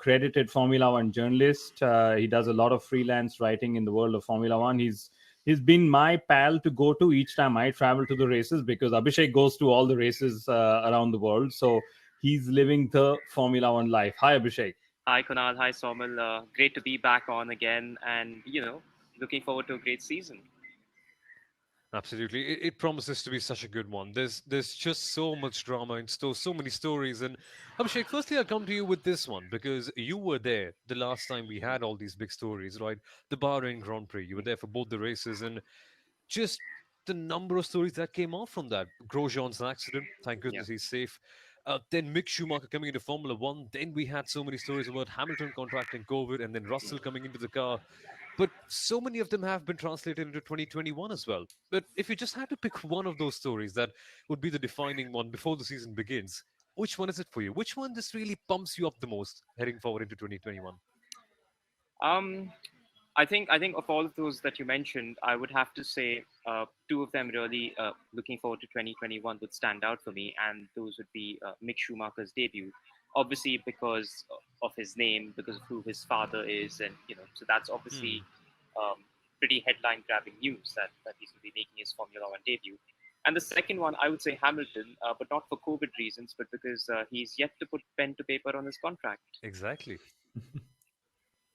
accredited Formula One journalist. He does a lot of freelance writing in the world of Formula One. He's been my pal to go to each time I travel to the races, because Abhishek goes to all the races around the world. So he's living the Formula One life. Hi, Abhishek. Hi, Kunal. Hi, Soumil. Great to be back on again, and looking forward to a great season. Absolutely, it promises to be such a good one. There's just so much drama in store, so many stories. And Abhishek, firstly, I'll come to you with this one because you were there the last time we had all these big stories, right? The Bahrain Grand Prix. You were there for both the races, and just the number of stories that came out from that. Grosjean's accident, thank Yeah. goodness he's safe. Then Mick Schumacher coming into Formula One. Then we had so many stories about Hamilton contracting COVID, and then Russell coming into the car. But so many of them have been translated into 2021 as well. But if you just had to pick one of those stories that would be the defining one before the season begins, which one is it for you? Which one just really pumps you up the most heading forward into 2021? Um, I think of all of those that you mentioned, I would have to say two of them really looking forward to 2021 would stand out for me, and those would be Mick Schumacher's debut. Obviously, because of his name, because of who his father is, and so that's obviously Hmm. pretty headline-grabbing news that he's going to be making his Formula One debut. And the second one, I would say Hamilton, but not for COVID reasons, but because he's yet to put pen to paper on his contract. Exactly.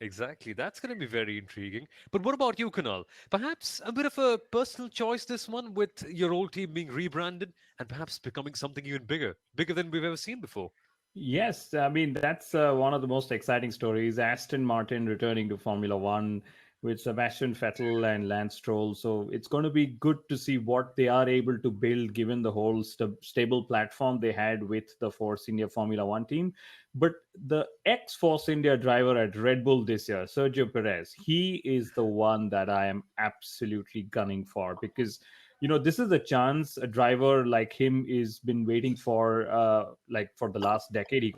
Exactly. That's going to be very intriguing. But what about you, Kunal? Perhaps a bit of a personal choice, this one, with your old team being rebranded and perhaps becoming something even bigger, bigger than we've ever seen before. Yes, I mean, that's one of the most exciting stories. Aston Martin returning to Formula One with Sebastian Vettel and Lance Stroll. So it's going to be good to see what they are able to build given the whole stable platform they had with the Force India Formula One team. But the ex Force India driver at Red Bull this year, Sergio Perez, he is the one that I am absolutely gunning for, because this is a chance a driver like him is been waiting for, like for the last decade.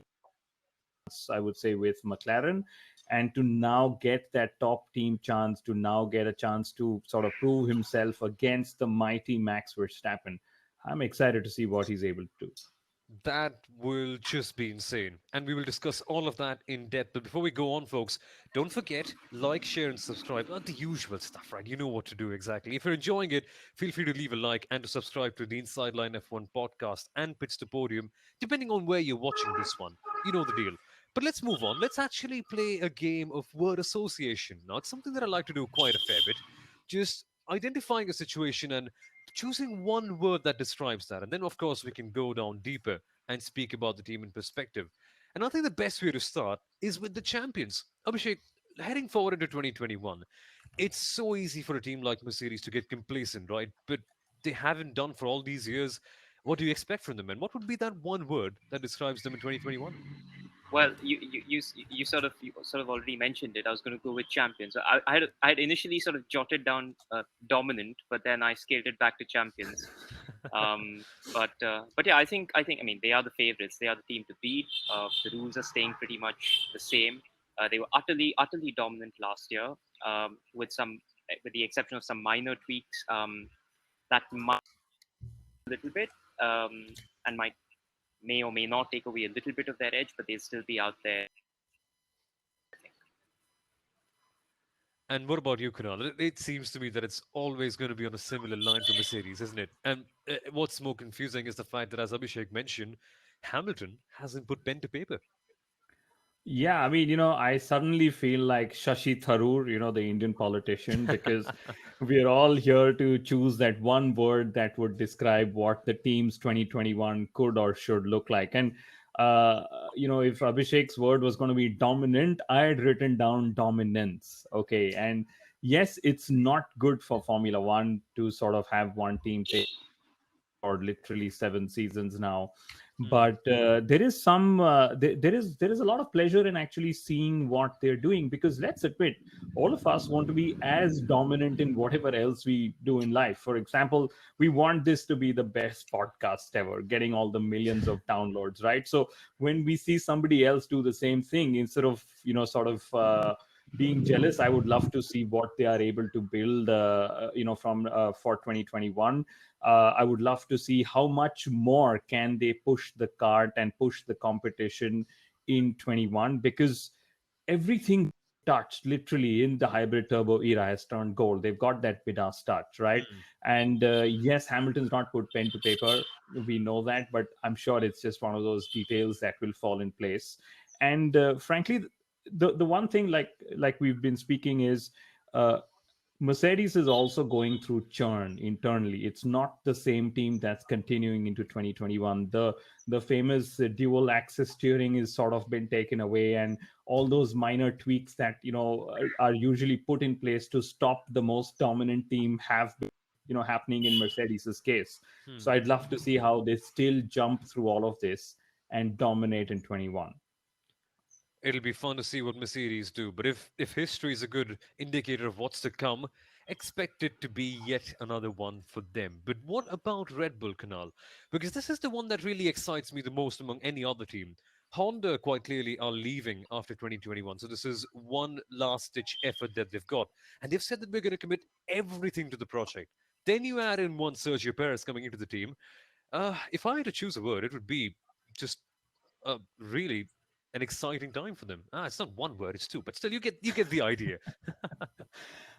I would say, with McLaren, and to now get that top team chance, to now get a chance to sort of prove himself against the mighty Max Verstappen. I'm excited to see what he's able to do. That will just be insane. And we will discuss all of that in depth. But before we go on, folks, don't forget, like, share, and subscribe. Not the usual stuff, right? You know what to do exactly. If you're enjoying it, feel free to leave a like and to subscribe to the Inside Line F1 podcast and Pits to Podium, depending on where you're watching this one. You know the deal. But let's move on. Let's actually play a game of word association. Now, it's something that I like to do quite a fair bit. Just identifying a situation and choosing one word that describes that. And then, of course, we can go down deeper and speak about the team in perspective. And I think the best way to start is with the champions. Abhishek, heading forward into 2021, it's so easy for a team like Mercedes to get complacent, right? But they haven't done for all these years. What do you expect from them? And what would be that one word that describes them in 2021? Well, you sort of already mentioned it. I was going to go with champions. I had initially sort of jotted down dominant, but then I scaled it back to champions. But yeah, I mean they are the favorites. They are the team to beat. The rules are staying pretty much the same. They were utterly dominant last year, with the exception of some minor tweaks that might a little bit and might may or may not take away a little bit of their edge, but they'll still be out there. And what about you, Kunal? It seems to me that it's always going to be on a similar line for Mercedes, isn't it? And what's more confusing is the fact that, as Abhishek mentioned, Hamilton hasn't put pen to paper. Yeah, I mean, I suddenly feel like Shashi Tharoor, the Indian politician, because we're all here to choose that one word that would describe what the team's 2021 could or should look like. And, uh, if Abhishek's word was going to be dominant, I had written down dominance. Okay. And yes, it's not good for Formula One to sort of have one team take for literally 7 seasons now, Hmm. but there is a lot of pleasure in actually seeing what they're doing, because let's admit, all of us want to be as dominant in whatever else we do in life. For example, we want this to be the best podcast ever, getting all the millions of downloads, right? So when we see somebody else do the same thing, instead of sort of being jealous, I would love to see what they are able to build from for 2021. I would love to see how much more can they push the cart and push the competition in 21, because everything touched literally in the hybrid turbo era has turned gold. They've got that Midas touch, right? Hmm. And yes, Hamilton's not put pen to paper. We know that, but I'm sure it's just one of those details that will fall in place. And frankly, the one thing like we've been speaking is uh, Mercedes is also going through churn internally. It's not the same team that's continuing into 2021. The famous dual axis steering is sort of been taken away, and all those minor tweaks that are usually put in place to stop the most dominant team have been happening in Mercedes's case. So Hmm. I'd love to see how they still jump through all of this and dominate in 21. It'll be fun to see what Mercedes do. But if history is a good indicator of what's to come, expect it to be yet another one for them. But what about Red Bull, Kunal? Because this is the one that really excites me the most among any other team. Honda quite clearly are leaving after 2021. So this is one last ditch effort that they've got. And they've said that we're going to commit everything to the project. Then you add in one Sergio Perez coming into the team. If I had to choose a word, it would be just really an exciting time for them. It's not one word; it's two, but still, you get the idea.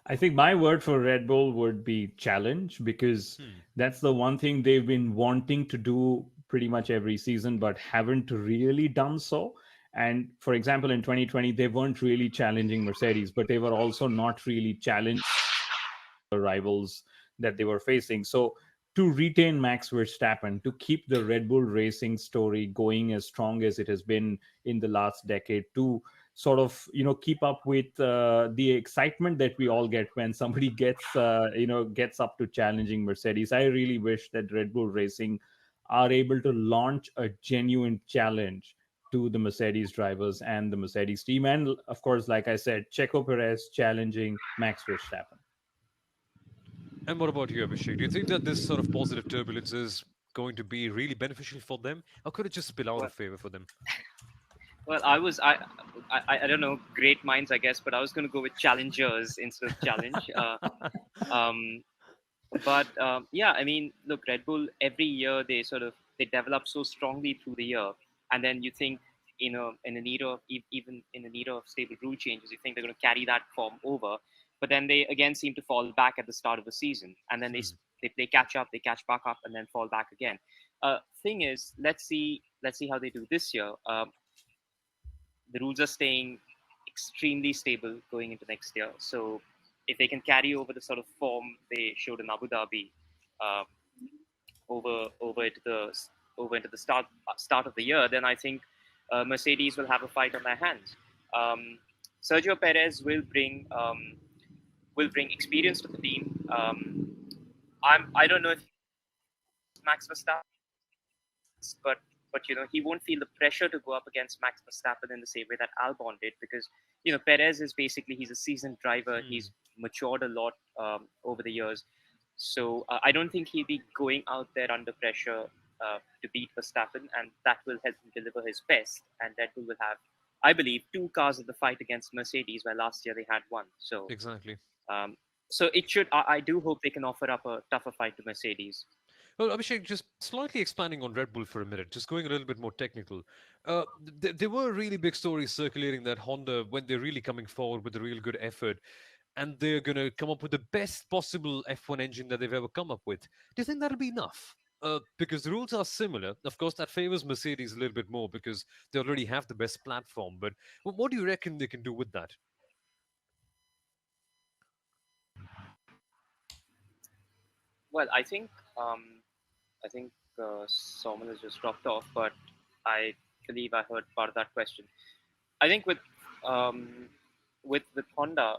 I think my word for Red Bull would be challenge, because Hmm. that's the one thing they've been wanting to do pretty much every season, but haven't really done so. And for example, in 2020, they weren't really challenging Mercedes, but they were also not really challenging the rivals that they were facing. So to retain Max Verstappen, to keep the Red Bull racing story going as strong as it has been in the last decade, to sort of keep up with the excitement that we all get when somebody gets up to challenging Mercedes. I really wish that Red Bull Racing are able to launch a genuine challenge to the Mercedes drivers and the Mercedes team, and of course, like I said, Checo Perez challenging Max Verstappen. And what about you, Abhishek? Do you think that this sort of positive turbulence is going to be really beneficial for them, or could it just spill out Well, of favor for them? well, I don't know, great minds, I guess, but I was going to go with challengers instead of challenge. Um, but yeah, I mean, look, Red Bull every year they develop so strongly through the year, and then you think, in an era of, even in an era of stable rule changes, you think they're going to carry that form over, but then they again seem to fall back at the start of the season, and then Hmm. they catch up, they catch back up, and then fall back again. Thing is, let's see how they do this year. The rules are staying extremely stable going into next year. So if they can carry over the sort of form they showed in Abu Dhabi, uh, over into the start of the year, then I think Mercedes will have a fight on their hands. Sergio Perez will bring experience to the team. I don't know if Max Verstappen, but he won't feel the pressure to go up against Max Verstappen in the same way that Albon did, because Perez is basically, he's a seasoned driver. Hmm. He's matured a lot over the years, so I don't think he'll be going out there under pressure to beat Verstappen, and that will help him deliver his best. And Red Bull will have, I believe, two cars in the fight against Mercedes, where last year they had one. So Exactly. um, so it should. I do hope they can offer up a tougher fight to Mercedes. Well, Abhishek, just slightly expanding on Red Bull for a minute, just going a little bit more technical. There were really big stories circulating that Honda, when they're really coming forward with a real good effort, and they're going to come up with the best possible F1 engine that they've ever come up with. Do you think that'll be enough? Because the rules are similar. Of course, that favors Mercedes a little bit more because they already have the best platform. But what do you reckon they can do with that? Well, I think Soumil has just dropped off, but I believe I heard part of that question. I think um, with Honda,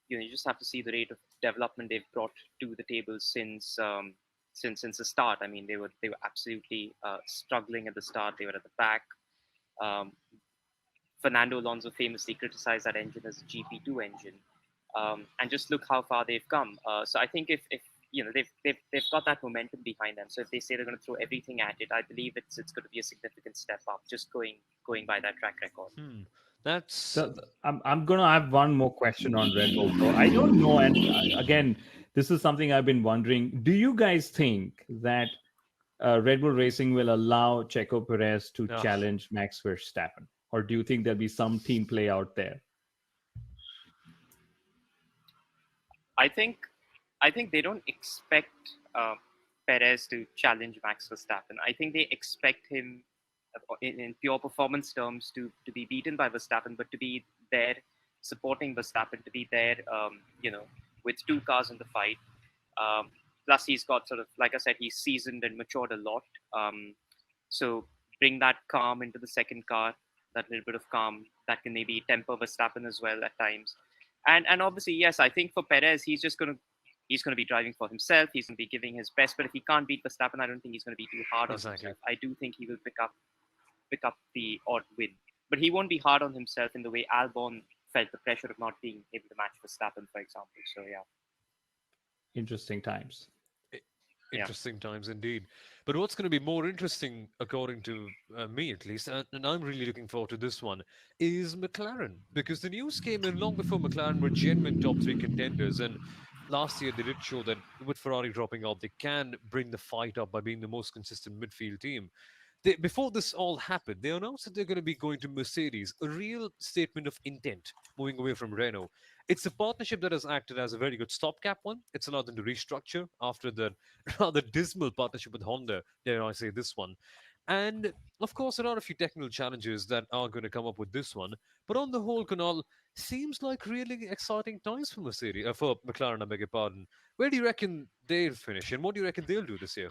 you just have to see the rate of development they've brought to the table since the start. I mean, they were absolutely struggling at the start. They were at the back. Um, Fernando Alonso famously criticized that engine as a GP2 engine, and just look how far they've come. So I think if they've got that momentum behind them. So if they say they're going to throw everything at it, I believe it's going to be a significant step up. Just going by that track record. Hmm. That's I'm gonna have one more question on Red Bull though. I don't know, and again, this is something I've been wondering. Do you guys think that Red Bull Racing will allow Checo Perez to ah, challenge Max Verstappen? or do you think there'll be some team play out there? I think I think they don't expect Perez to challenge Max Verstappen. I think they expect him, in pure performance terms, to be beaten by Verstappen, but to be there supporting Verstappen, to be there, with two cars in the fight. Um, Plus, he's got sort of, like I said, he's seasoned and matured a lot. So bring that calm into the second car, that little bit of calm that can maybe temper Verstappen as well at times. And obviously, yes, I think for Perez, he's gonna be driving for himself. He's gonna be giving his best. But if he can't beat Verstappen, I don't think he's gonna be too hard on Exactly. himself. I do think he will pick up the odd win, but he won't be hard on himself in the way Albon felt the pressure of not being able to match Verstappen, for example. So yeah, Interesting times. I- yeah, Interesting times indeed. But what's going to be more interesting, according to me at least, and I'm really looking forward to this one, is McLaren. Because the news came in long before McLaren were genuine top three contenders. And last year they did show that with Ferrari dropping out, they can bring the fight up by being the most consistent midfield team. Before this all happened, they announced that they're going to be going to Mercedes, a real statement of intent, moving away from Renault. It's a partnership that has acted as a very good stopgap one. It's allowed them to restructure after the rather dismal partnership with Honda, dare I say this one. And of course, there are a few technical challenges that are going to come up with this one. But on the whole, Kunal, seems like really exciting times for for McLaren, I beg your pardon. Where do you reckon they'll finish, and what do you reckon they'll do this year?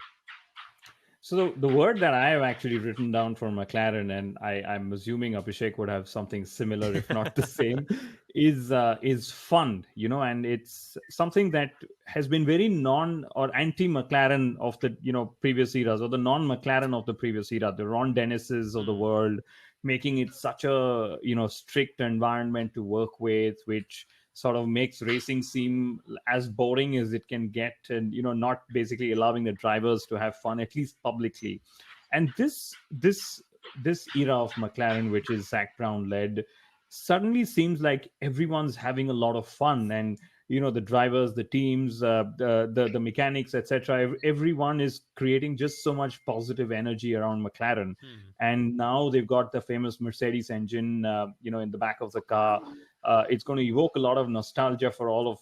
So the word that I have actually written down for McLaren, and I'm assuming Abhishek would have something similar, if not the same, is fun. And it's something that has been very non or anti McLaren of the previous eras, or the non McLaren of the previous era, the Ron Dennises of the Hmm. world, making it such a strict environment to work with, which sort of makes racing seem as boring as it can get, and not basically allowing the drivers to have fun, at least publicly. And this era of McLaren, which is Zach Brown led, suddenly seems like everyone's having a lot of fun. And the drivers, the teams, the mechanics, etc., everyone is creating just so much positive energy around McLaren. Hmm. And now they've got the famous Mercedes engine in the back of the car. It's going to evoke a lot of nostalgia for all of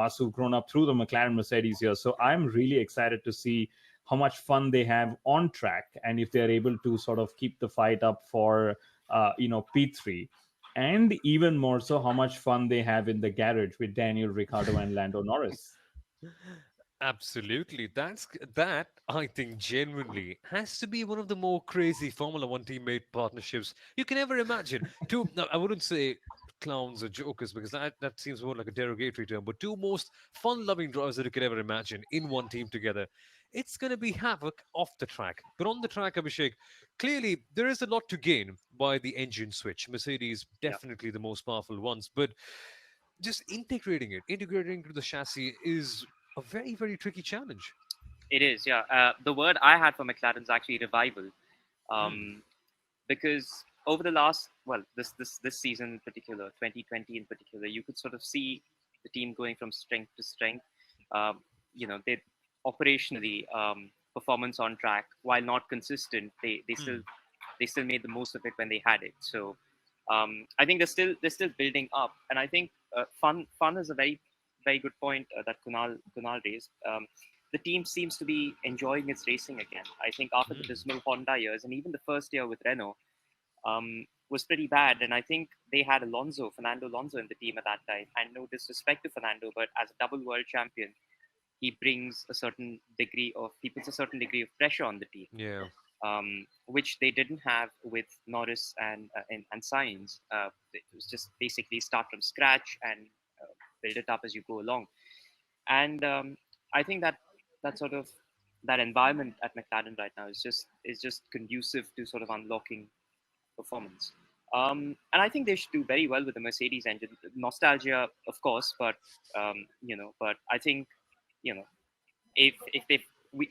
us who've grown up through the McLaren Mercedes here. So I'm really excited to see how much fun they have on track, and if they're able to sort of keep the fight up for P3, and even more so how much fun they have in the garage with Daniel Ricciardo and Lando Norris. Absolutely. That I think genuinely has to be one of the more crazy Formula One teammate partnerships you can ever imagine. Two, no, I wouldn't say clowns or jokers because that seems more like a derogatory term, but two most fun-loving drivers that you could ever imagine in one team together. It's going to be havoc off the track, but on the track, Abhishek, clearly there is a lot to gain by the engine switch. Mercedes yeah. definitely the most powerful ones, but just integrating into the chassis is a very, very tricky challenge. It is, yeah. The word I had for McLaren is actually revival, Hmm. um, because over the last, well, this season in particular, 2020 in particular, you could sort of see the team going from strength to strength. Um, they operationally, performance on track, while not consistent, Hmm. they still made the most of it when they had it. So I think they're still building up, and I think fun is a very good point that Kunal raised. The team seems to be enjoying its racing again. I think after the Hmm. dismal Honda years, and even the first year with Renault, was pretty bad. And I think they had Fernando Alonso in the team at that time. And no disrespect to Fernando, but as a double world champion, he puts a certain degree of pressure on the team, Yeah. which they didn't have with Norris and Sainz. It was just basically start from scratch and build it up as you go along. And I think that sort of that environment at McLaren right now is just conducive to sort of unlocking performance. And I think they should do very well with the Mercedes engine. Nostalgia, of course, but I think you know if they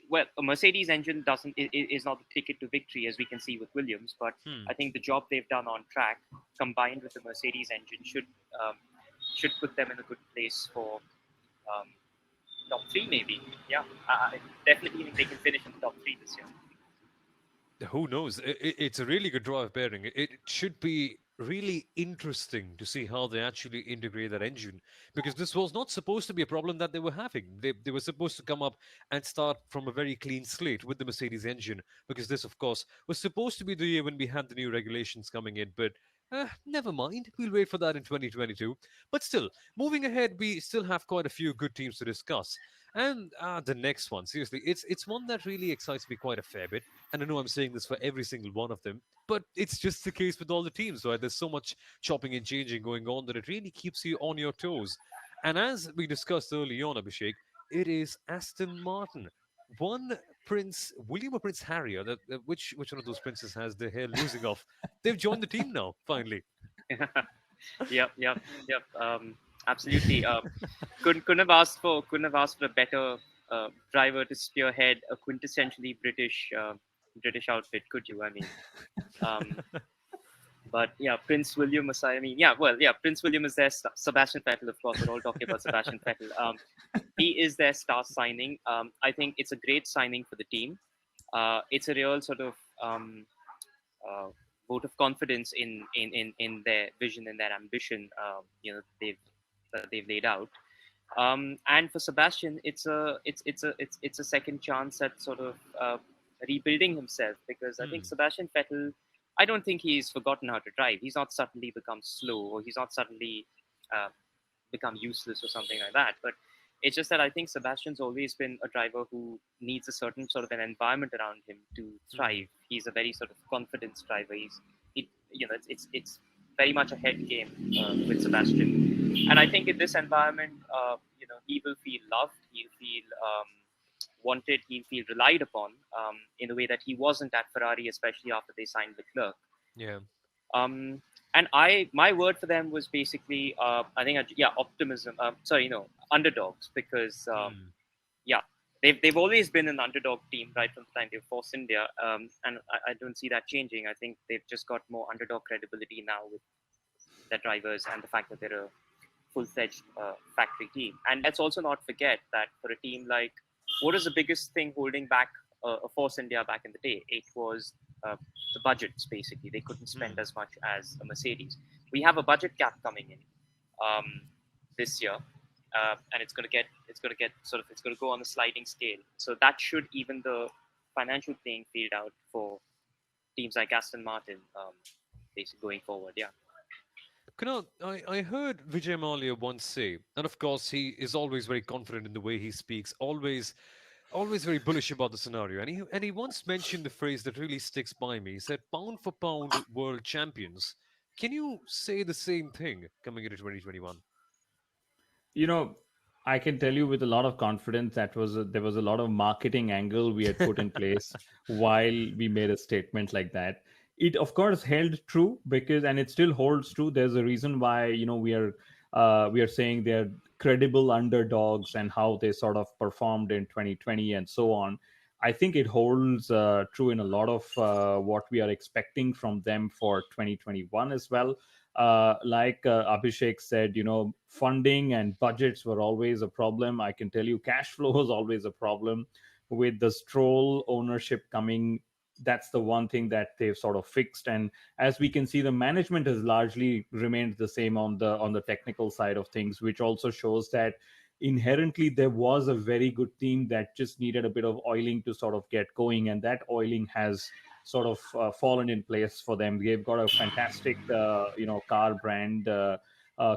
well, a Mercedes engine doesn't is not the ticket to victory as we can see with Williams, but Hmm. I think the job they've done on track combined with the Mercedes engine um, should put them in a good place for um, top three maybe. Yeah, I definitely think they can finish in the top three this year. Who knows? It's a really good drive pairing. It should be really interesting to see how they actually integrate that engine, because this was not supposed to be a problem that they were having. They were supposed to come up and start from a very clean slate with the Mercedes engine, because this, of course, was supposed to be the year when we had the new regulations coming in. But never mind, we'll wait for that in 2022. But still, moving ahead, we still have quite a few good teams to discuss. And the next one, seriously, it's one that really excites me quite a fair bit, and I know I'm saying this for every single one of them, but it's just the case with all the teams, right? There's so much chopping and changing going on that it really keeps you on your toes. And as we discussed early on, Abhishek, it is Aston Martin. One Prince William or Prince Harry, or which one of those princes has their hair losing off? They've joined the team now, finally. Yep, yep, yep. Absolutely. Couldn't have asked for a better driver to spearhead a quintessentially British outfit, could you? I mean, um, but yeah, Prince William aside, I mean, yeah, well, yeah, Prince William is their star. Sebastian Vettel, of course. We're all talking about Sebastian Vettel. He is their star signing. I think it's a great signing for the team. It's a real sort of uh, vote of confidence in their vision and their ambition. They've laid out. And for Sebastian, it's a second chance at sort of rebuilding himself, because I think Hmm. Sebastian Vettel, I don't think he's forgotten how to drive. He's not suddenly become slow, or he's not suddenly uh, become useless or something like that. But it's just that I think Sebastian's always been a driver who needs a certain sort of an environment around him to Hmm. thrive. He's a very sort of confidence driver. It's very much a head game with Sebastian, and I think in this environment, he will feel loved. He'll feel wanted. He'll feel relied upon in a way that he wasn't at Ferrari, especially after they signed Leclerc. Yeah. Um, and my word for them was basically, I think, yeah, optimism. Sorry, no, underdogs, because Hmm. yeah, they've always been an underdog team right from the time they forced India, and I don't see that changing. I think they've just got more underdog credibility now with their drivers and the fact that they're a full-fledged factory team. And let's also not forget that for a team like, what is the biggest thing holding back Force India back in the day? It was uh, the budgets. Basically, they couldn't spend Hmm. as much as a Mercedes. We have a budget cap coming in this year, and it's going to go on a sliding scale. So that should even the financial playing field out for teams like Aston Martin, basically going forward. Yeah. Kunal, I heard Vijay Mallya once say, and of course he is always very confident in the way he speaks, always very bullish about the scenario. And he once mentioned the phrase that really sticks by me. He said, "Pound for pound, world champions." Can you say the same thing coming into 2021? You know, I can tell you with a lot of confidence that there was a lot of marketing angle we had put in place while we made a statement like that. It of course held true, because and it still holds true. There's a reason why we are saying they're credible underdogs and how they sort of performed in 2020 and so on. I think it holds true in a lot of what we are expecting from them for 2021 as well. Like Abhishek said, funding and budgets were always a problem. I can tell you, cash flow was always a problem. With the Stroll ownership coming, that's the one thing that they've sort of fixed. And as we can see, the management has largely remained the same on the technical side of things, which also shows that inherently there was a very good team that just needed a bit of oiling to sort of get going, and that oiling has sort of fallen in place for them. They've got a fantastic, car brand,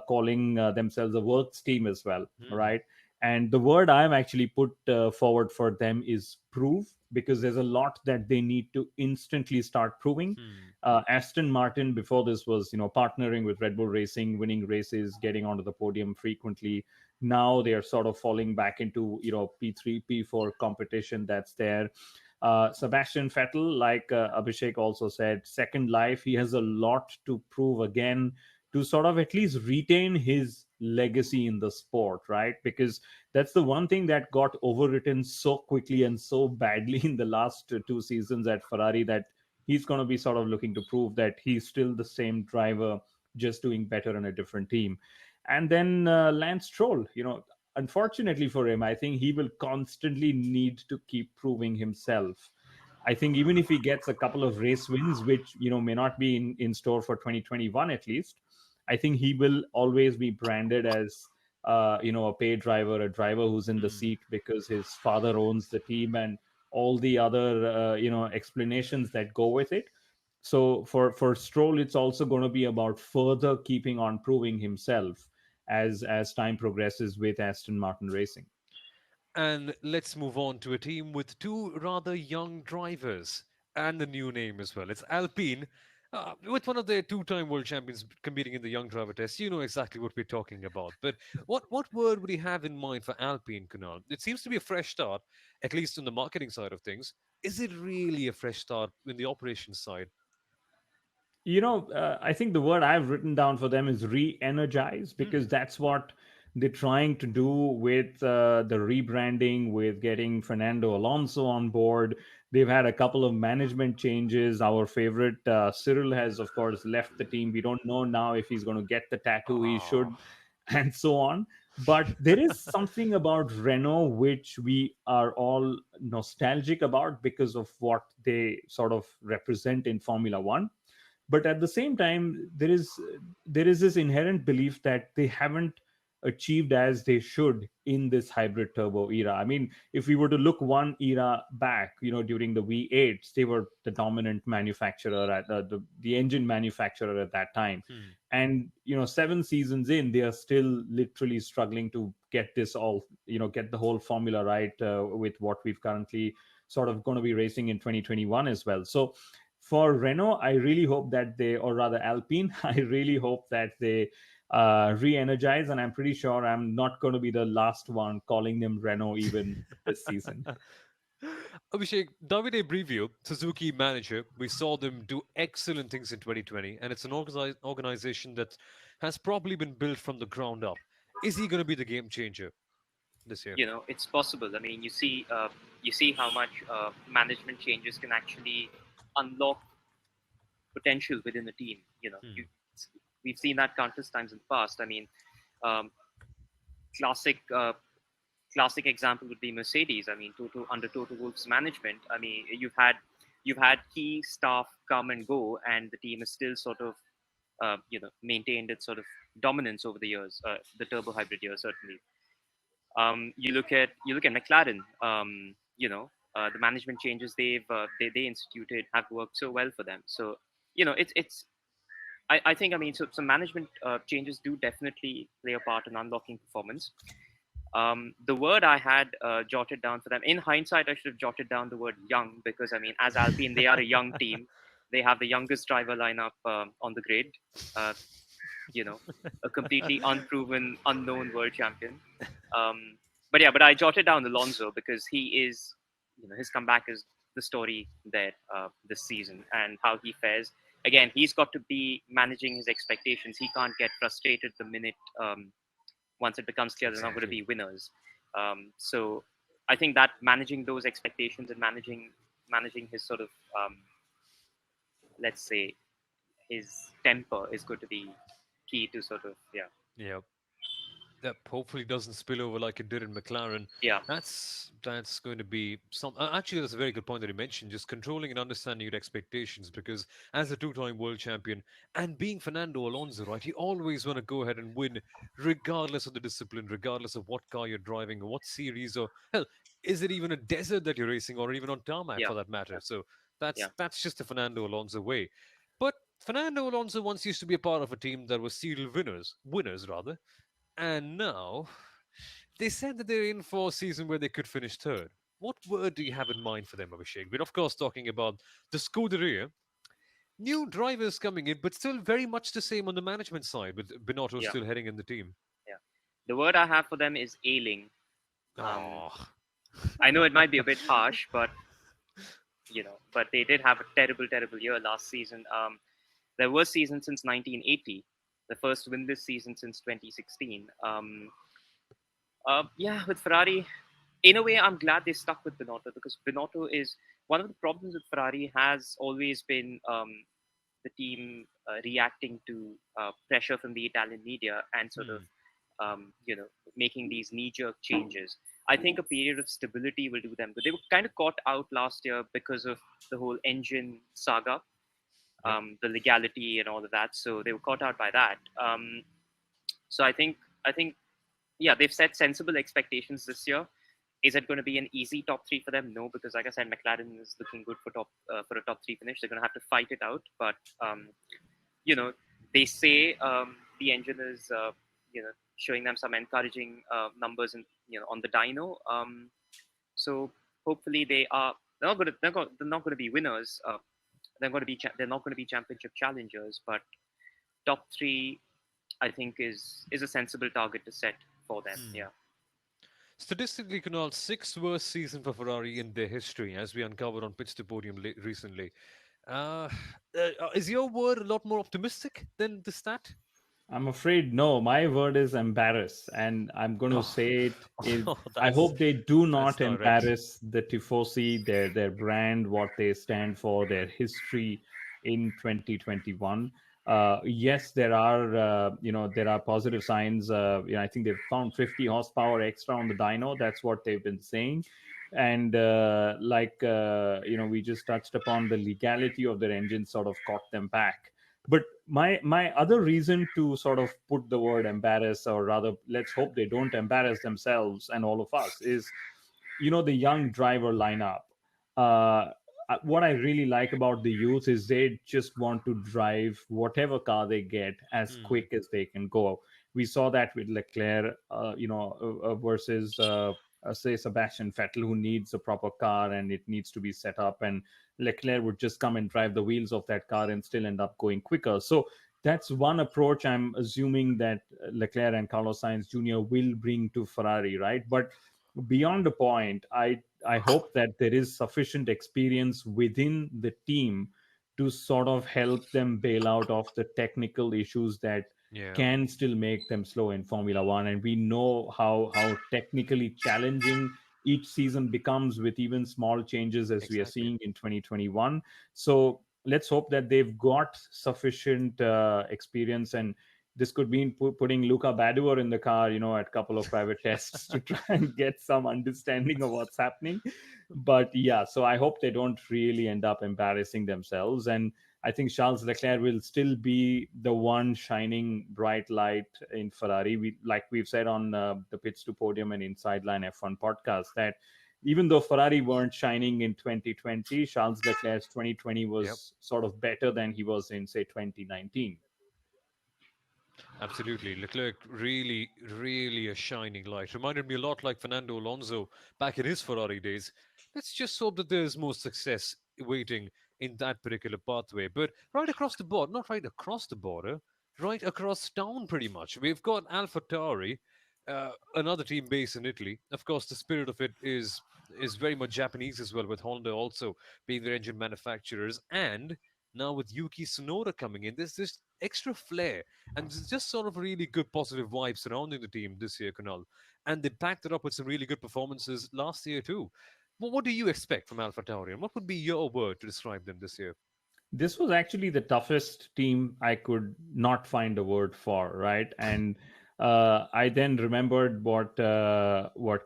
calling themselves a works team as well, Hmm. right? And the word I'm actually put forward for them is prove, because there's a lot that they need to instantly start proving. Hmm. Aston Martin before this was, partnering with Red Bull Racing, winning races, getting onto the podium frequently. Now they are sort of falling back into, P3, P4 competition that's there. Sebastian Vettel, like Abhishek also said, second life. He has a lot to prove again to sort of at least retain his legacy in the sport, right? Because that's the one thing that got overwritten so quickly and so badly in the last two seasons at Ferrari, that he's going to be sort of looking to prove that he's still the same driver, just doing better on a different team. And then Lance Stroll, unfortunately for him, I think he will constantly need to keep proving himself. I think even if he gets a couple of race wins, which may not be in store for 2021 at least, I think he will always be branded as a pay driver, a driver who's in the Hmm. seat because his father owns the team and all the other explanations that go with it. So for Stroll, it's also going to be about further keeping on proving himself as time progresses with Aston Martin Racing. And let's move on to a team with two rather young drivers and a new name as well. It's Alpine, with one of their two-time world champions competing in the young driver test. You know exactly what we're talking about. But what word would you have in mind for Alpine, Kunal? It seems to be a fresh start, at least on the marketing side of things. Is it really a fresh start in the operations side? I think the word I've written down for them is re-energize, because Hmm. that's what they're trying to do with the rebranding, with getting Fernando Alonso on board. They've had a couple of management changes. Our favorite Cyril has, of course, left the team. We don't know now if he's going to get the tattoo he Oh. should, and so on. But there is something about Renault which we are all nostalgic about because of what they sort of represent in Formula One. But at the same time, there is this inherent belief that they haven't achieved as they should in this hybrid turbo era. I mean, if we were to look one era back, during the V8s, they were the dominant manufacturer at the engine manufacturer at that time. Hmm. And 7 seasons in, they are still literally struggling to get this all, get the whole formula right, with what we've currently sort of going to be racing in 2021 as well. So for Renault, I really hope that they, or rather Alpine, I really hope that they re-energize. And I'm pretty sure I'm not going to be the last one calling them Renault even this season. Abhishek, Davide Brivio, Suzuki manager, we saw them do excellent things in 2020, and it's an organization that has probably been built from the ground up. Is he going to be the game changer this year? It's possible. I mean, you see how much management changes can actually unlock potential within a team. Hmm. We've seen that countless times in the past. I mean, um, classic classic example would be Mercedes. I mean, under Toto Wolff's management, I mean, you've had key staff come and go, and the team is still sort of maintained its sort of dominance over the years, the turbo hybrid years certainly. You look at McLaren. The management changes they instituted have worked so well for them. So it's I think, I mean, so some management changes do definitely play a part in unlocking performance. The word I had jotted down for them, in hindsight, I should have jotted down the word young, because I mean, as Alpine, they are a young team. They have the youngest driver lineup on the grid. Uh, a completely unproven, unknown world champion. But I jotted down Alonso because he is, his comeback is the story there this season, and how he fares. Again, he's got to be managing his expectations. He can't get frustrated the minute once it becomes clear they're not going to Exactly. be winners. So I think that managing those expectations and managing his sort of let's say his temper is going to be key to sort of Yeah. That hopefully doesn't spill over like it did in McLaren. yeah That's going to be some. Actually, that's a very good point that you mentioned. Just controlling and understanding your expectations, because as a two-time world champion and being Fernando Alonso, right, you always want to go ahead and win, regardless of the discipline, regardless of what car you're driving or what series, or hell, is it even a desert that you're racing, or even on tarmac yeah for that matter. yeah So yeah that's just the Fernando Alonso way. But Fernando Alonso once used to be a part of a team that was serial winners rather, and now they said that they're in for a season where they could finish third. What word do you have in mind for them, Abhishek? We're of course talking about the Scuderia. New drivers coming in, but still very much the same on the management side, with Binotto yeah still heading in the team. yeah. The word I have for them is ailing. Um, Oh. I know it might be a bit harsh, but but they did have a terrible, terrible year last season. Their worst season since 1980, the first winless season since 2016. Yeah, with Ferrari, in a way, I'm glad they stuck with Binotto, because Binotto is one of the problems with Ferrari has always been the team reacting to pressure from the Italian media and sort of Hmm. um, you know making these knee-jerk changes. I think a period of stability will do them good. They were kind of caught out last year because of the whole engine saga, Yep. the legality and all of that. So they were caught out by that. So I think yeah, they've set sensible expectations this year. Is it going to be an easy top three for them? No, because like I said, McLaren is looking good for a top three finish. They're going to have to fight it out. But you know, they say the engine is showing them some encouraging numbers in on the dyno. So hopefully they are. They're not going to be winners. They're not going to be championship challengers. But top three, I think, is a sensible target to set for them. Hmm. Yeah. Statistically, Kunal, sixth worst season for Ferrari in their history, as we uncovered on Pits to Podium recently. Uh, is your word a lot more optimistic than the stat? I'm afraid no. My word is embarrass, and I'm going to Oh, say it. oh, I hope they do that's not direct. embarrass the Tifosi, their brand, what they stand for, their history in 2021. Yes, there are positive signs. I think they've found 50 horsepower extra on the dyno. That's what they've been saying. And we just touched upon the legality of their engine, sort of caught them back. But my other reason to sort of put the word embarrass, or rather let's hope they don't embarrass themselves and all of us, is the young driver lineup. What I really like about the youth is they just want to drive whatever car they get as Hmm. quick as they can go. We saw that with Leclerc, versus say Sebastian Vettel, who needs a proper car and it needs to be set up, and Leclerc would just come and drive the wheels of that car and still end up going quicker. So that's one approach I'm assuming that Leclerc and Carlos Sainz Jr. will bring to Ferrari, right? But beyond the point, I hope that there is sufficient experience within the team to sort of help them bail out of the technical issues that Yeah, can still make them slow in Formula One. And we know how technically challenging each season becomes with even small changes, as we are exactly. seeing in 2021. So let's hope that they've got sufficient experience, and this could mean putting Luca Badoer in the car, at a couple of private tests to try and get some understanding of what's happening. But yeah, so I hope they don't really end up embarrassing themselves. And I think Charles Leclerc will still be the one shining bright light in Ferrari. Like we've said on the Pits to Podium and Inside Line F1 podcast, that even though Ferrari weren't shining in 2020, Charles Leclerc's 2020 Yep. was sort of better than he was in, say, 2019. Absolutely. Leclerc really, really a shining light. Reminded me a lot like Fernando Alonso back in his Ferrari days. Let's just hope that there's more success waiting in that particular pathway. But right across the board, not right across the border, right across town pretty much. We've got AlphaTauri, another team based in Italy. Of course, the spirit of it is very much Japanese as well, with Honda also being their engine manufacturers. And now with Yuki Tsunoda coming in, there's this extra flair and there's just sort of really good positive vibes surrounding the team this year, Kunal. And they backed it up with some really good performances last year too. What do you expect from Alpha Tauri, and what would be your word to describe them this year? This was actually the toughest team I could not find a word for, right? And I then remembered what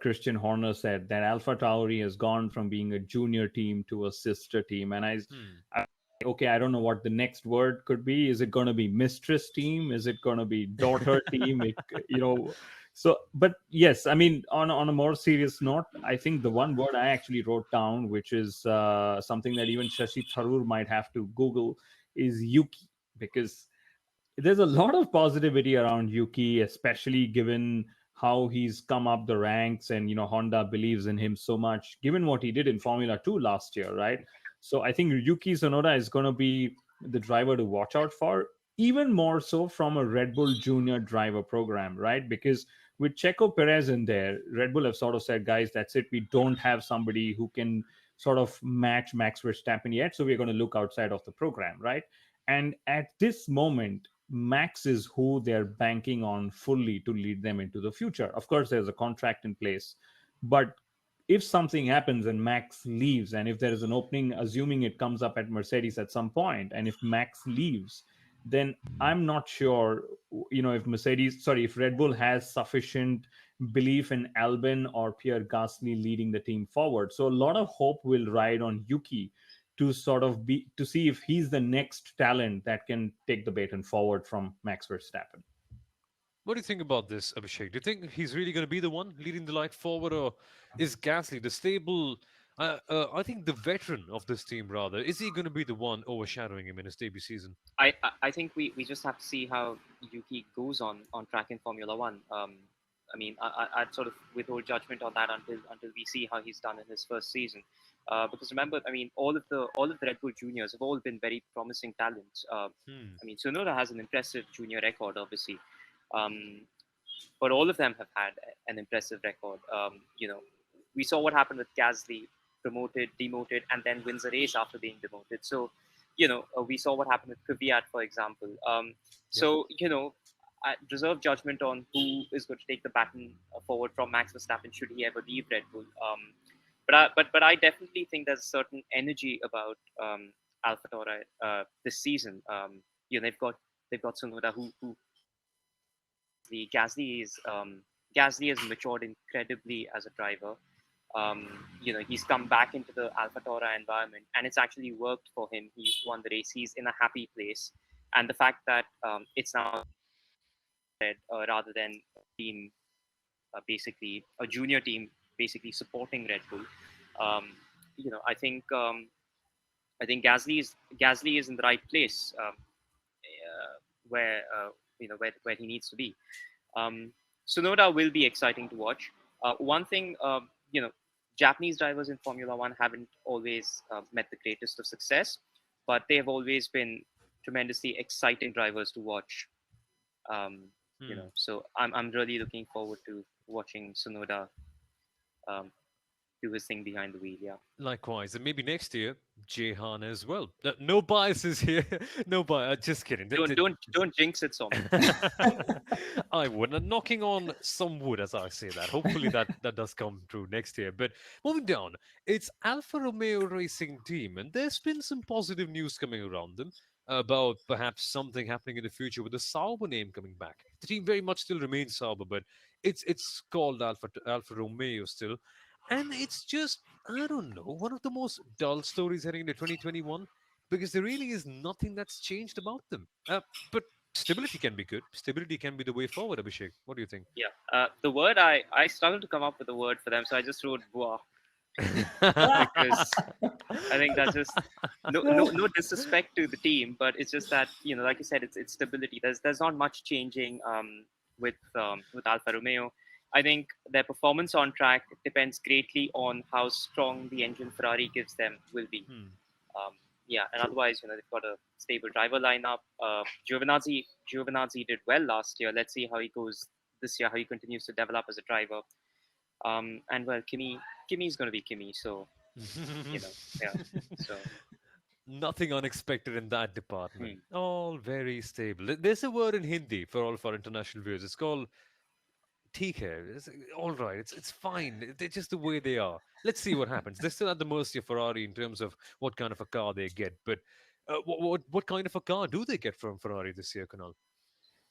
Christian Horner said, that Alpha Tauri has gone from being a junior team to a sister team, and Hmm. okay, I don't know what the next word could be. Is it going to be mistress team? Is it going to be daughter team? So, but yes, I mean, on a more serious note, I think the one word I actually wrote down, which is something that even Shashi Tharoor might have to Google, is Yuki, because there's a lot of positivity around Yuki, especially given how he's come up the ranks, and Honda believes in him so much, given what he did in Formula 2 last year, right? So I think Yuki Tsunoda is going to be the driver to watch out for, even more so from a Red Bull Junior driver program, right? Because with Checo Perez in there, Red Bull have sort of said, guys, that's it. We don't have somebody who can sort of match Max Verstappen yet, so we're going to look outside of the program, right? And at this moment, Max is who they're banking on fully to lead them into the future. Of course, there's a contract in place, but if something happens and Max leaves, and if there is an opening, assuming it comes up at Mercedes at some point, and if Max leaves, then I'm not sure, if Red Bull has sufficient belief in Albon or Pierre Gasly leading the team forward. So a lot of hope will ride on Yuki to sort of be to see if he's the next talent that can take the baton forward from Max Verstappen. What do you think about this, Abhishek? Do you think he's really going to be the one leading the light forward, or is Gasly the stable? I think the veteran of this team, rather, is he going to be the one overshadowing him in his debut season? I think we just have to see how Yuki goes on track in Formula One. I mean, I'd sort of withhold judgment on that until we see how he's done in his first season. Because remember, I mean, all of the Red Bull juniors have all been very promising talents. Hmm. I mean, Tsunoda has an impressive junior record, obviously, um, but all of them have had an impressive record. We saw what happened with Gasly, promoted, demoted, and then wins a race after being demoted. So, we saw what happened with Kvyat, for example. Yep. So, I reserve judgment on who is going to take the baton forward from Max Verstappen should he ever leave Red Bull. But I definitely think there's a certain energy about AlphaTauri this season. They've got Tsunoda who the Gasly has matured incredibly as a driver. He's come back into the AlphaTauri environment, and it's actually worked for him. He's won the race. He's in a happy place, and the fact that it's now rather than a team, basically a junior team, basically supporting Red Bull. Um, I think Gasly is in the right place, where where he needs to be. Um, Sonoda will be exciting to watch. One thing, Japanese drivers in Formula One haven't always met the greatest of success, but they have always been tremendously exciting drivers to watch. Hmm. So I'm really looking forward to watching Sonoda um, do his thing behind the wheel. Yeah. Likewise, and maybe next year, Jehan as well. No biases here. No bias. Just kidding. Don't jinx it, Soumil. I would. And knocking on some wood as I say that. Hopefully that does come true next year. But moving down, it's Alfa Romeo Racing Team, and there's been some positive news coming around them about perhaps something happening in the future with the Sauber name coming back. The team very much still remains Sauber, but it's called Alfa Romeo still. And it's just, I don't know, one of the most dull stories heading into 2021 because there really is nothing that's changed about them. But stability can be good. Stability can be the way forward, Abhishek. What do you think? Yeah. The word I struggled to come up with a word for them, so I just wrote "bois" because I think that's just no disrespect to the team, but it's just that like you said, it's stability. There's not much changing with Alfa Romeo. I think their performance on track depends greatly on how strong the engine Ferrari gives them will be. Hmm. Um, yeah, and otherwise, they've got a stable driver lineup. Giovinazzi did well last year. Let's see how he goes this year, how he continues to develop as a driver. And well, Kimi's going to be Kimi, so yeah. So Nothing unexpected in that department. hmm. All very stable. There's a word in Hindi for all of our international viewers. It's called ठीक है. It's all right. It's fine. They're just the way they are. Let's see what happens. They're still at the mercy of Ferrari in terms of what kind of a car they get. But what kind of a car do they get from Ferrari this year, Kunal?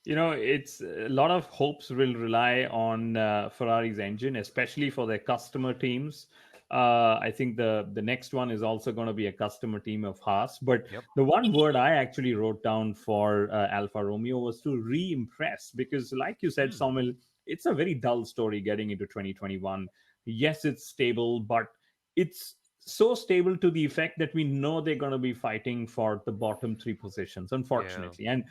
It's a lot of hopes will rely on Ferrari's engine, especially for their customer teams. I think the next one is also going to be a customer team of Haas. But Yep. the one word I actually wrote down for Alfa Romeo was to re-impress, because, like you said, Hmm. Soumil, it's a very dull story getting into 2021. Yes, it's stable, but it's so stable to the effect that we know they're going to be fighting for the bottom three positions, Yeah. unfortunately. And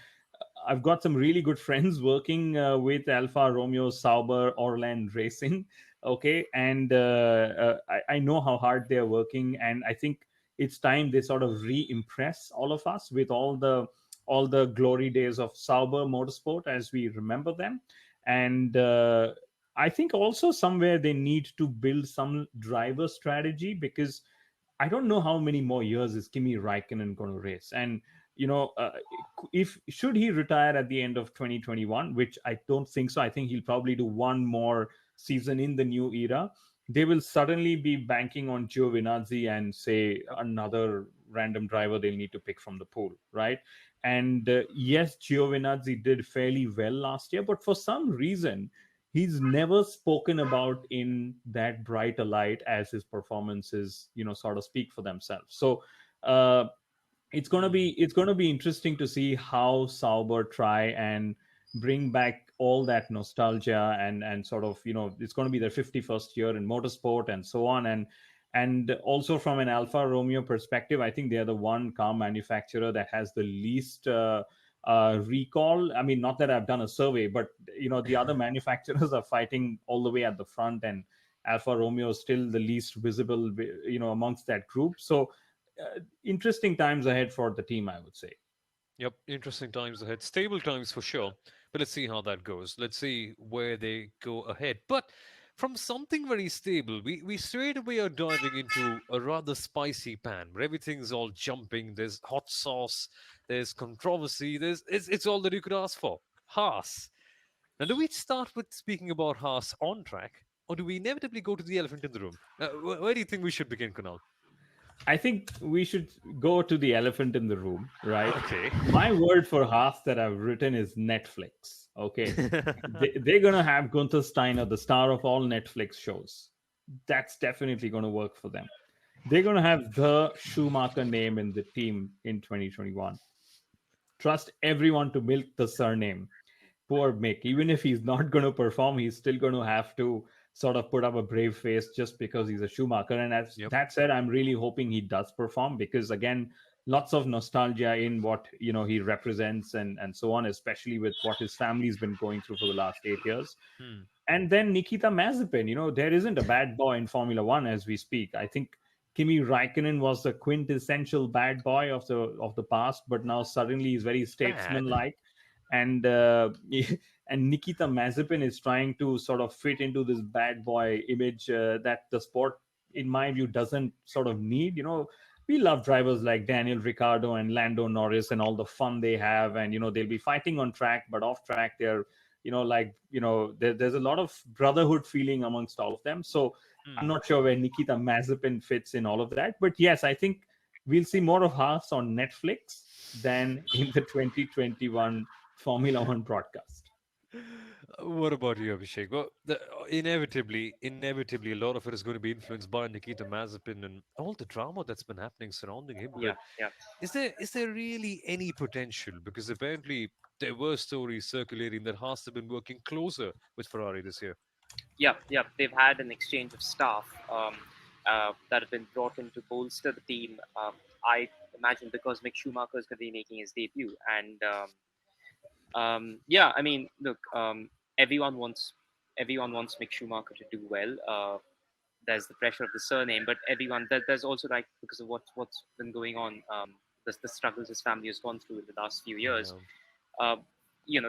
I've got some really good friends working with Alfa Romeo, Sauber, Orland Racing. Okay, and I know how hard they're working, and I think it's time they sort of re-impress all of us with all the glory days of Sauber Motorsport as we remember them. And I think also somewhere they need to build some driver strategy, because I don't know how many more years is Kimi Raikkonen going to race. And you know, uh, if should he retire at the end of 2021, which I don't think so. I think he'll probably do one more season in the new era. They will suddenly be banking on Giovinazzi and say another random driver they'll need to pick from the pool, right? And yes, Giovinazzi did fairly well last year, but for some reason, he's never spoken about in that bright a light as his performances, sort of speak for themselves. So uh, it's gonna be interesting to see how Sauber try and bring back all that nostalgia and sort of it's going to be their 51st year in motorsport and so on. And also from an Alfa Romeo perspective, I think they are the one car manufacturer that has the least recall. I mean, not that I've done a survey, but the other manufacturers are fighting all the way at the front, and Alfa Romeo is still the least visible, amongst that group. So interesting times ahead for the team, I would say. Yep, interesting times ahead. Stable times for sure. But let's see how that goes. Let's see where they go ahead. But from something very stable, we straight away are diving into a rather spicy pan where everything's all jumping. There's hot sauce, there's controversy, it's all that you could ask for. Haas. Now, do we start with speaking about Haas on track, or do we inevitably go to the elephant in the room? Where do you think we should begin, Kunal? I think we should go to the elephant in the room, right? Okay. My word for Haas that I've written is Netflix. Okay. They're going to have Gunther Steiner, the star of all Netflix shows. That's definitely going to work for them. They're going to have the Schumacher name in the team in 2021. Trust everyone to milk the surname. Poor Mick, even if he's not going to perform, he's still going to have to sort of put up a brave face just because he's a Schumacher. And as Yep. that said, I'm really hoping he does perform because, again, lots of nostalgia in what he represents and so on, especially with what his family's been going through for the last 8 years. Hmm. And then Nikita Mazepin, there isn't a bad boy in Formula One as we speak. I think Kimi Raikkonen was the quintessential bad boy of the past, but now suddenly he's very Bad. statesman-like. And and Nikita Mazepin is trying to sort of fit into this bad boy image that the sport, in my view, doesn't sort of need. We love drivers like Daniel Ricciardo and Lando Norris and all the fun they have, and they'll be fighting on track, but off track they're there's a lot of brotherhood feeling amongst all of them. So I'm Hmm. not sure where Nikita Mazepin fits in all of that, but yes, I think we'll see more of Haas on Netflix than in the 2021 Formula One broadcast. What about you, Abhishek? Well, inevitably, a lot of it is going to be influenced by Nikita Mazepin and all the drama that's been happening surrounding him. Yeah, But yeah, is there really any potential? Because apparently there were stories circulating that Haas have been working closer with Ferrari this year. yeah, yeah. They've had an exchange of staff that have been brought in to bolster the team. I imagine because Mick Schumacher is going to be making his debut, and yeah, I mean, look, everyone wants everyone wants Mick Schumacher to do well. There's the pressure of the surname, but there's also like because of what's been going on, the struggles his family has gone through in the last few years. Yeah. Uh,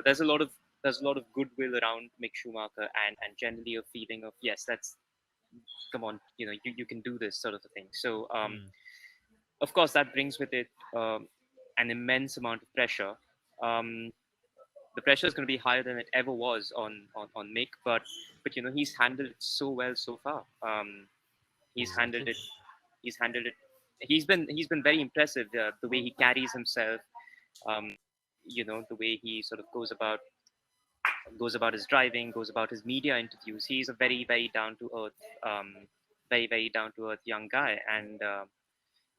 there's a lot of goodwill around Mick Schumacher, and generally a feeling of yes, that's come on, you can do this sort of a thing. So Hmm. of course that brings with it an immense amount of pressure. Um, the pressure is going to be higher than it ever was on Mick, but he's handled it so well so far. He's handled Exactly. it. He's handled it. He's been very impressive. The way he carries himself. Um, the way he sort of goes about his driving, goes about his media interviews. He's a very very down to earth, very very down to earth young guy, and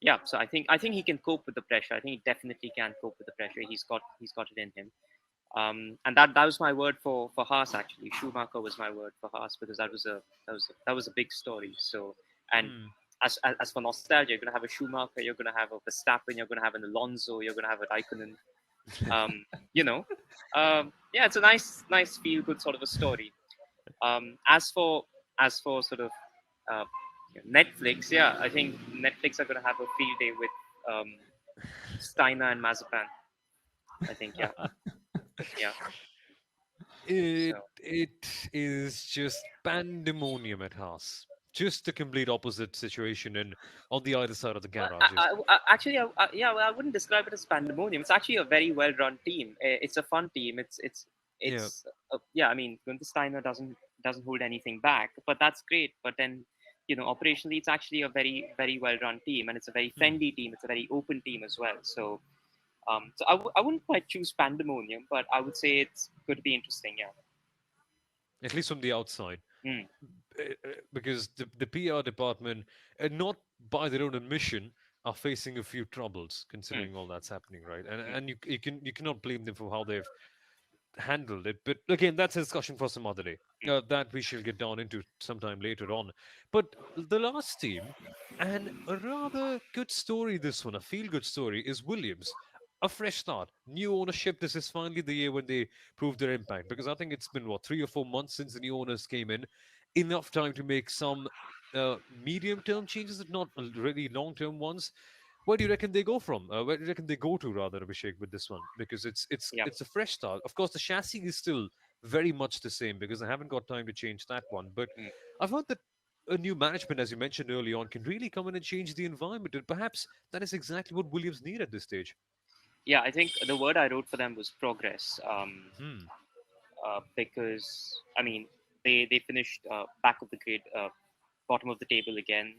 yeah. So I think he can cope with the pressure. I think he definitely can cope with the pressure. He's got it in him. And that was my word for Haas actually. Schumacher was my word for Haas because that was a big story. So and Hmm. as for nostalgia, you're gonna have a Schumacher, you're gonna have a Verstappen, you're gonna have an Alonso, you're gonna have a Raikkonen. Um, you know, yeah, it's a nice feel good sort of a story. As for sort of uh, Netflix, yeah, I think Netflix are gonna have a field day with um, Steiner and Mazepan. I think yeah, yeah. It So. it is just pandemonium at Haas. Just the complete opposite situation and on the other side of the Well, garages. actually, yeah, well, I wouldn't describe it as pandemonium. It's actually a very well-run team. It's a fun team. Yeah. Yeah. I mean, Gunther Steiner doesn't hold anything back, but that's great. But then, operationally, it's actually a very very well-run team, and it's a very Hmm. friendly team. It's a very open team as well. So, So I wouldn't quite choose pandemonium, but I would say it's going to be interesting. Yeah. At least from the outside. Mm, Because the PR department, not by their own admission, are facing a few troubles mm, considering all that's happening, right? mm, And you cannot blame them for how they've handled it. But again, that's a discussion for some other day. mm. That we shall get down into sometime later on. But the last team, and a rather good story, this one, a feel good story, is Williams. A fresh start, new ownership. This is finally the year when they prove their impact because I think it's been, what, 3 or 4 months since the new owners came in. Enough time to make some medium term changes, if not really long term ones. Where do you reckon they go from? Where do you reckon they go to, rather, Abhishek, with this one? Because Yeah. it's a fresh start. Of course, the chassis is still very much the same because I haven't got time to change that one. But Mm. I've heard that a new management, as you mentioned early on, can really come in and change the environment, and perhaps that is exactly what Williams need at this stage. Yeah, I think the word I wrote for them was progress. Hmm. Because I mean they finished back of the grid, bottom of the table again,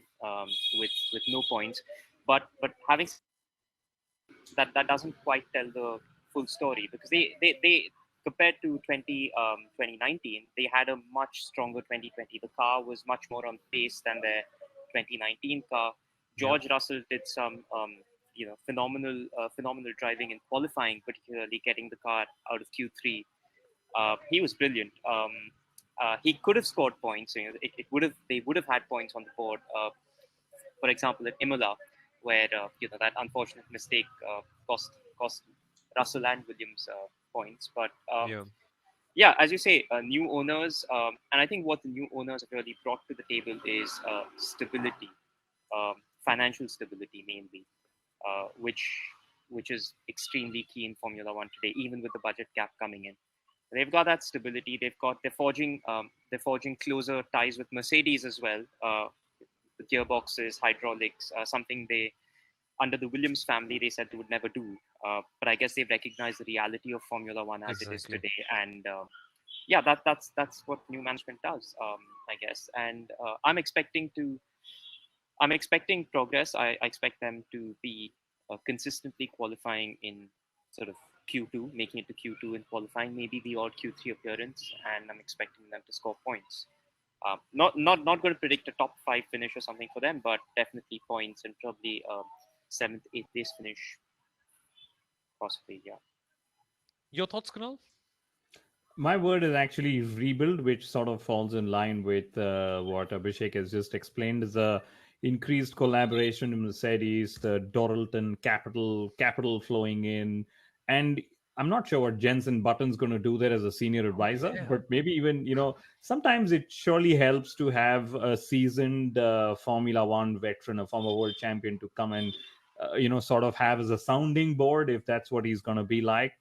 with no points. But having said that doesn't quite tell the full story because they compared to 2019 they had a much stronger 2020. The car was much more on pace than their 2019 car. Yeah. George Russell did some phenomenal driving in qualifying, particularly getting the car out of Q3. He was brilliant. He could have scored points. It would have they would have had points on the board. For example, at Imola, where that unfortunate mistake cost Russell and Williams points. But Yeah. yeah, as you say, new owners, and I think what the new owners have really brought to the table is stability, financial stability mainly, which is extremely key in Formula One today, even with the budget cap coming in. They've got that stability. They're forging closer ties with Mercedes as well. The gearboxes, hydraulics, something they under the Williams family they said they would never do. But I guess they've recognized the reality of Formula One as it is Exactly. today, and yeah, that's what new management does, I guess. And I'm expecting progress. I expect them to be consistently qualifying in sort of Q2, making it to Q2 in qualifying, maybe the odd Q3 appearance, and I'm expecting them to score points. Not going to predict a top five finish or something for them, but definitely points and probably seventh, eighth place finish, possibly. Yeah. Your thoughts, Kunal? My word is actually rebuild, which sort of falls in line with what Abhishek has just explained. Is a increased collaboration in Mercedes, the Doralton capital flowing in, and I'm not sure what Jensen Button's going to do there as a senior advisor, Yeah. but maybe even sometimes it surely helps to have a seasoned Formula One veteran, a former world champion, to come and sort of have as a sounding board if that's what he's going to be like.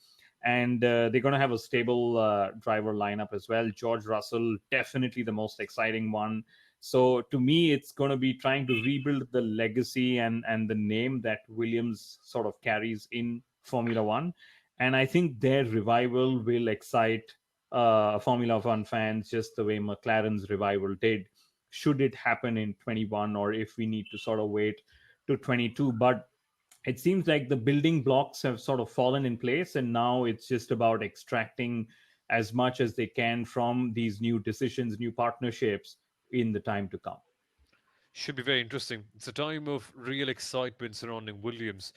And they're going to have a stable driver lineup as well. George Russell, definitely the most exciting one. So to me, it's going to be trying to rebuild the legacy and the name that Williams sort of carries in Formula One. And I think their revival will excite Formula One fans just the way McLaren's revival did. Should it happen in 21, or if we need to sort of wait to 22? But it seems like the building blocks have sort of fallen in place, and now it's just about extracting as much as they can from these new decisions, new partnerships in the time to come. Should be very interesting. It's a time of real excitement surrounding Williams.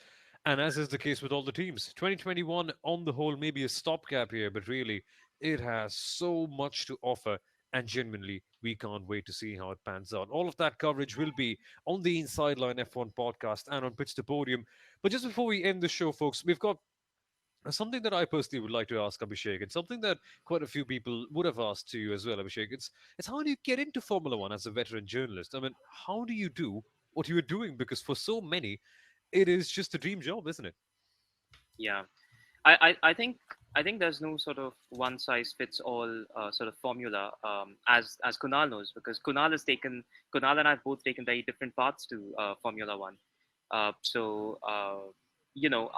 And as is the case with all the teams, 2021 on the whole may be a stopgap here, but really it has so much to offer. And genuinely, we can't wait to see how it pans out. All of that coverage will be on the Inside Line F1 podcast and on Pits to Podium. But just before we end the show, folks, we've got something that I personally would like to ask Abhishek, and something that quite a few people would have asked to you as well, Abhishek. It's how do you get into Formula One as a veteran journalist? I mean, how do you do what you are doing? Because for so many, it is just a dream job, isn't it? Yeah. I think there's no sort of one size fits all sort of formula, as Kunal knows, because Kunal and I've both taken very different paths to Formula One. So you know,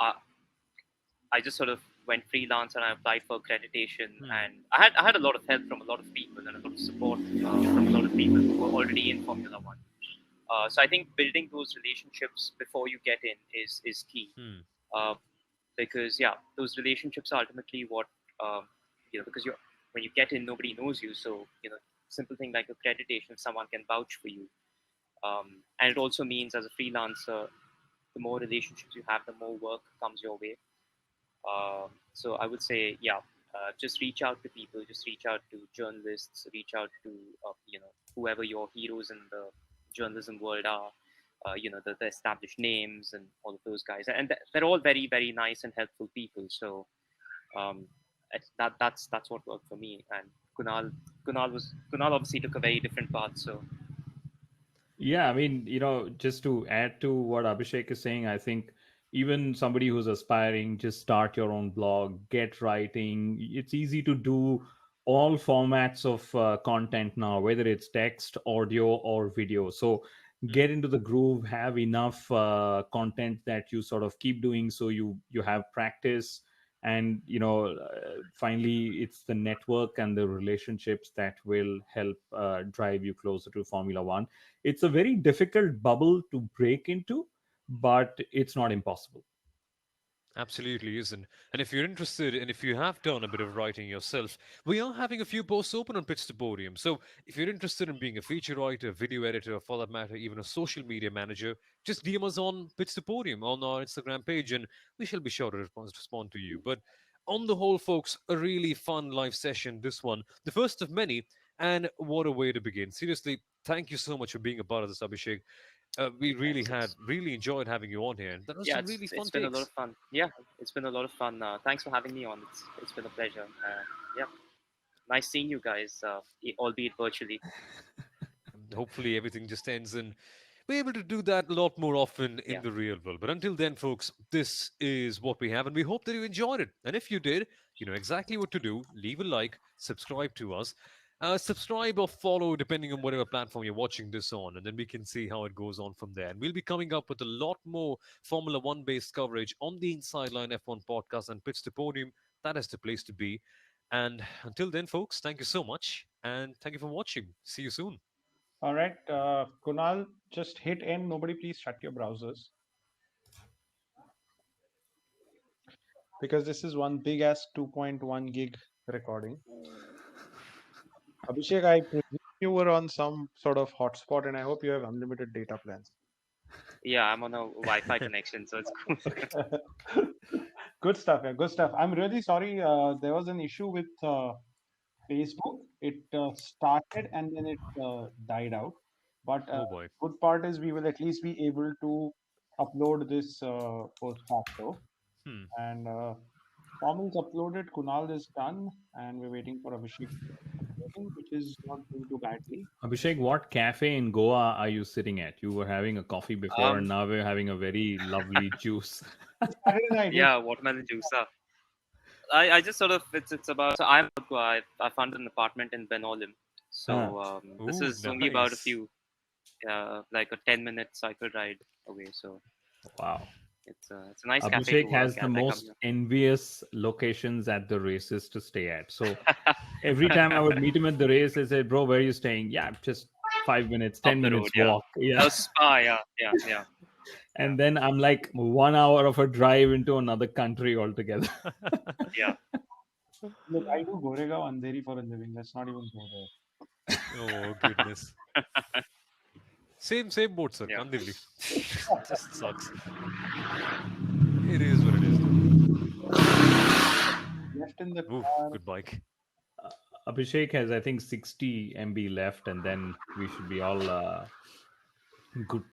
I just sort of went freelance and I applied for accreditation, Hmm. and I had a lot of help from a lot of people and a lot of support from a lot of people who were already in Formula One. So I think building those relationships before you get in is key. Hmm. Uh, because yeah, those relationships are ultimately what because when you get in, nobody knows you, so simple thing like accreditation, someone can vouch for you, and it also means as a freelancer, the more relationships you have, the more work comes your way. So I would say, yeah, just reach out to people, just reach out to journalists, reach out to whoever your heroes in the journalism world are. The established names and all of those guys, and they're all very very nice and helpful people. So um, that's what worked for me. And Kunal obviously took a very different path. So Yeah, I mean, just to add to what Abhishek is saying, I think even somebody who's aspiring, just start your own blog, get writing. It's easy to do all formats of content now, whether it's text, audio, or video. So get into the groove, have enough content that you sort of keep doing, so you have practice. And finally, it's the network and the relationships that will help drive you closer to Formula One. It's a very difficult bubble to break into, but it's not impossible. Absolutely isn't. And if you're interested and if you have done a bit of writing yourself, we are having a few posts open on Pits to Podium. So if you're interested in being a feature writer, video editor, for that matter, even a social media manager, just DM us on Pits to Podium on our Instagram page and we shall be sure to respond to you. But on the whole, folks, a really fun live session, this one, the first of many. And what a way to begin. Seriously, thank you so much for being a part of this, Abhishek. We really it's really enjoyed having you on here. And that was yeah, some it's really fun it's been a lot takes. of fun. Yeah, it's been a lot of fun. Thanks for having me on. It's been a pleasure. Yeah, nice seeing you guys, albeit virtually. Hopefully everything just ends and we're able to do that a lot more often in Yeah. the real world. But until then, folks, this is what we have, and we hope that you enjoyed it. And if you did, you know exactly what to do. Leave a like, subscribe to us. Subscribe or follow depending on whatever platform you're watching this on, and then we can see how it goes on from there. And we'll be coming up with a lot more Formula One based coverage on the Inside Line F1 podcast and Pits to Podium. That is the place to be. And until then, folks, thank you so much, and thank you for watching. See you soon. All right, Kunal, just hit end. Nobody, please shut your browsers because this is one big ass 2.1 gig recording. Abhishek, I presume you were on some sort of hotspot, and I hope you have unlimited data plans. Yeah, I'm on a Wi-Fi connection, so it's cool. Good stuff, yeah, good stuff. I'm really sorry. There was an issue with Facebook. It started and then it died out. But Oh boy. good part is we will at least be able to upload this post facto. Hmm. And form is uploaded. Kunal is done, and we're waiting for Abhishek, which is not going too badly. Abhishek, what cafe in Goa are you sitting at? You were having a coffee before, and um, now we're having a very lovely juice. It's Saturday night. yeah, watermelon juice. I just sort of it's about. So I'm I found an apartment in Benolim. Ah, So this Oh, is only about a nice. few, like a 10-minute cycle ride away. So wow. it's a nice cafe to Abhishek work has the at. I come most here. envious locations at the races to stay at. So every time I would meet him at the race, I said, "Bro, where are you staying?" Yeah, just 5 minutes, Up ten the road, minutes yeah. walk. Yeah, Oh, spa, yeah, yeah, yeah, yeah, and then I'm like 1 hour of a drive into another country altogether. yeah. Look, I do Goregaon Andheri for a living. Let's not even go there. Oh goodness. Same boat, sir. Yeah. Kandivali. Just sucks. It is what it is, though. Left in the Ooh, car. good bike. Abhishek has, I think, 60 MB left, and then we should be all good